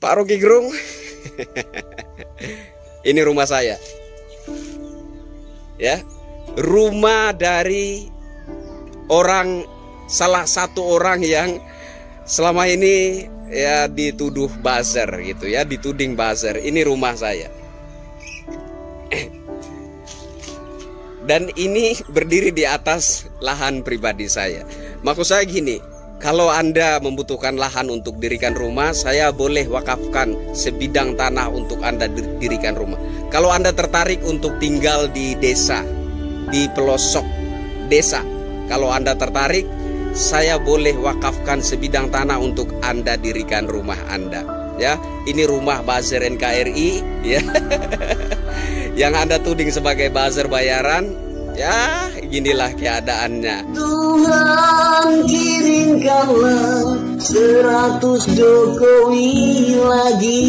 Pak Rocky Gerung, ini rumah saya. Ya, rumah dari salah satu orang yang selama ini ya dituduh buzzer gitu ya, dituding buzzer. Ini rumah saya. Dan ini berdiri di atas lahan pribadi saya. Maksud saya gini, kalau Anda membutuhkan lahan untuk dirikan rumah, saya boleh wakafkan sebidang tanah untuk Anda dirikan rumah. Kalau Anda tertarik untuk tinggal di desa, di pelosok desa, kalau Anda tertarik, saya boleh wakafkan sebidang tanah untuk Anda dirikan rumah Anda. Ya, ini rumah buzzer NKRI, ya. Yang Anda tuding sebagai buzzer bayaran, ya inilah keadaannya. Tuhan kirimkanlah 100 Jokowi lagi.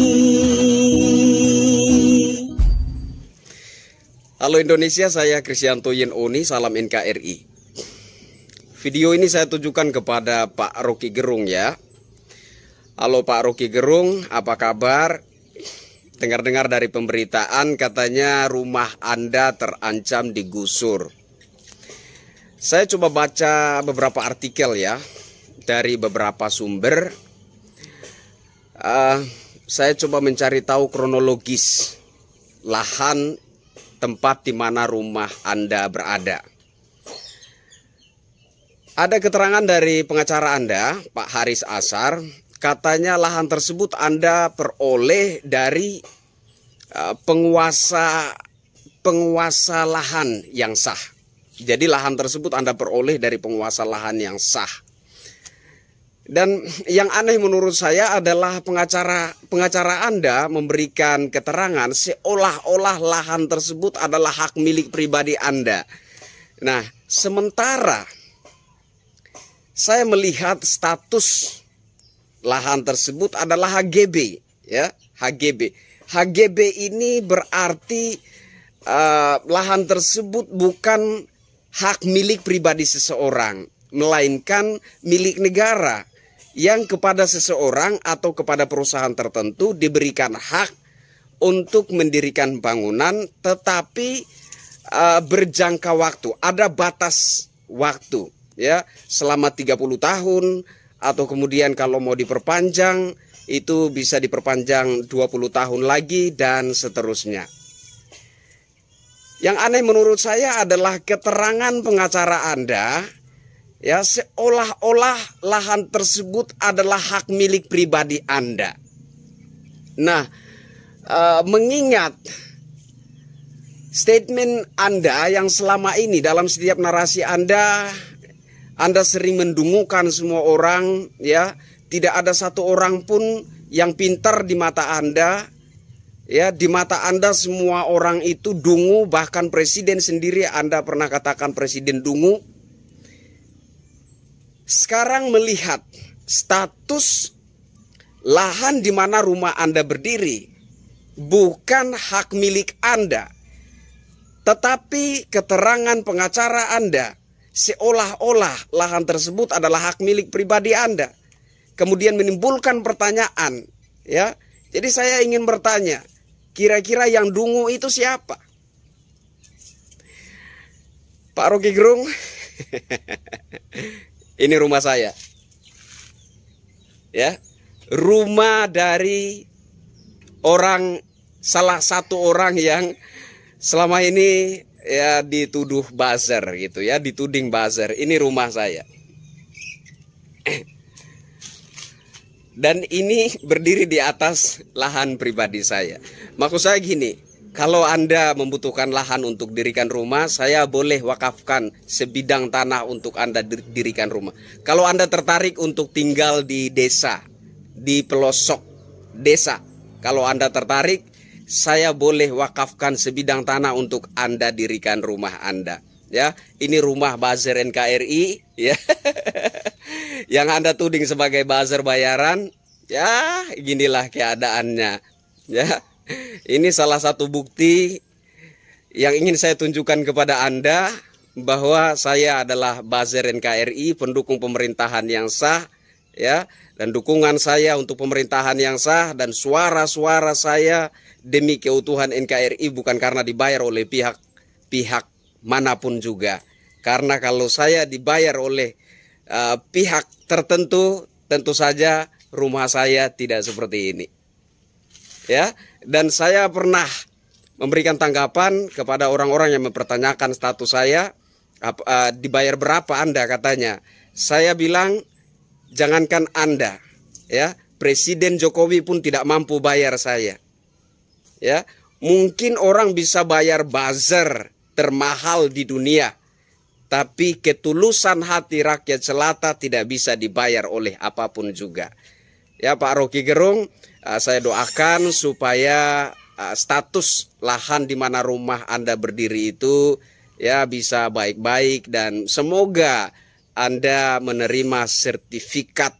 Halo Indonesia, saya Kristianto Yenoni, salam NKRI. Video ini saya tujukan kepada Pak Rocky Gerung ya. Halo Pak Rocky Gerung, apa kabar? Dengar-dengar dari pemberitaan katanya rumah Anda terancam digusur. Saya coba baca beberapa artikel ya, dari beberapa sumber. Saya coba mencari tahu kronologis lahan tempat di mana rumah Anda berada. Ada keterangan dari pengacara Anda, Pak Haris Asar, katanya lahan tersebut Anda peroleh dari penguasa lahan yang sah. Jadi lahan tersebut Anda peroleh dari penguasa lahan yang sah. Dan yang aneh menurut saya adalah pengacara Anda memberikan keterangan seolah-olah lahan tersebut adalah hak milik pribadi Anda. Nah, sementara saya melihat status lahan tersebut adalah HGB, ya, HGB. HGB ini berarti lahan tersebut bukan hak milik pribadi seseorang, melainkan milik negara yang kepada seseorang atau kepada perusahaan tertentu diberikan hak untuk mendirikan bangunan, tetapi berjangka waktu, ada batas waktu, ya, selama 30 tahun. Atau kemudian kalau mau diperpanjang, itu bisa diperpanjang 20 tahun lagi dan seterusnya. Yang aneh menurut saya adalah keterangan pengacara Anda, ya, seolah-olah lahan tersebut adalah hak milik pribadi Anda. Nah, mengingat statement Anda yang selama ini dalam setiap narasi Anda sering mendungukan semua orang, ya, tidak ada satu orang pun yang pintar di mata Anda, ya, di mata Anda semua orang itu dungu, bahkan presiden sendiri Anda pernah katakan presiden dungu. Sekarang melihat status lahan di mana rumah Anda berdiri bukan hak milik Anda, tetapi keterangan pengacara Anda seolah-olah lahan tersebut adalah hak milik pribadi Anda. Kemudian menimbulkan pertanyaan, ya. Jadi saya ingin bertanya, kira-kira yang dungu itu siapa? Pak Rocky Gerung, ini rumah saya. Ya. Rumah dari salah satu orang yang selama ini ya dituduh buzzer gitu ya, dituding buzzer. Ini rumah saya. Dan ini berdiri di atas lahan pribadi saya. Maksud saya gini, kalau Anda membutuhkan lahan untuk dirikan rumah, saya boleh wakafkan sebidang tanah untuk Anda dirikan rumah. Kalau Anda tertarik untuk tinggal di desa, di pelosok desa, kalau Anda tertarik, saya boleh wakafkan sebidang tanah untuk Anda dirikan rumah Anda. Ya, ini rumah buzzer NKRI, ya. Yang Anda tuding sebagai buzzer bayaran, ya inilah keadaannya. Ya, ini salah satu bukti yang ingin saya tunjukkan kepada Anda bahwa saya adalah buzzer NKRI, pendukung pemerintahan yang sah, ya, dan dukungan saya untuk pemerintahan yang sah dan suara-suara saya demi keutuhan NKRI bukan karena dibayar oleh pihak manapun juga. Karena kalau saya dibayar oleh pihak tertentu, tentu saja rumah saya tidak seperti ini. Ya, dan saya pernah memberikan tanggapan kepada orang-orang yang mempertanyakan status saya, dibayar berapa Anda katanya. Saya bilang, jangankan Anda, ya, Presiden Jokowi pun tidak mampu bayar saya. Ya, mungkin orang bisa bayar buzzer termahal di dunia, tapi ketulusan hati rakyat jelata tidak bisa dibayar oleh apapun juga. Ya, Pak Rocky Gerung, saya doakan supaya status lahan di mana rumah Anda berdiri itu ya bisa baik-baik, dan semoga Anda menerima sertifikat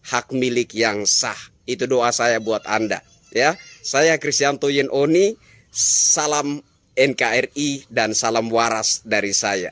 hak milik yang sah. Itu doa saya buat Anda. Ya, saya Kristianto Yen Oni, salam NKRI dan salam waras dari saya.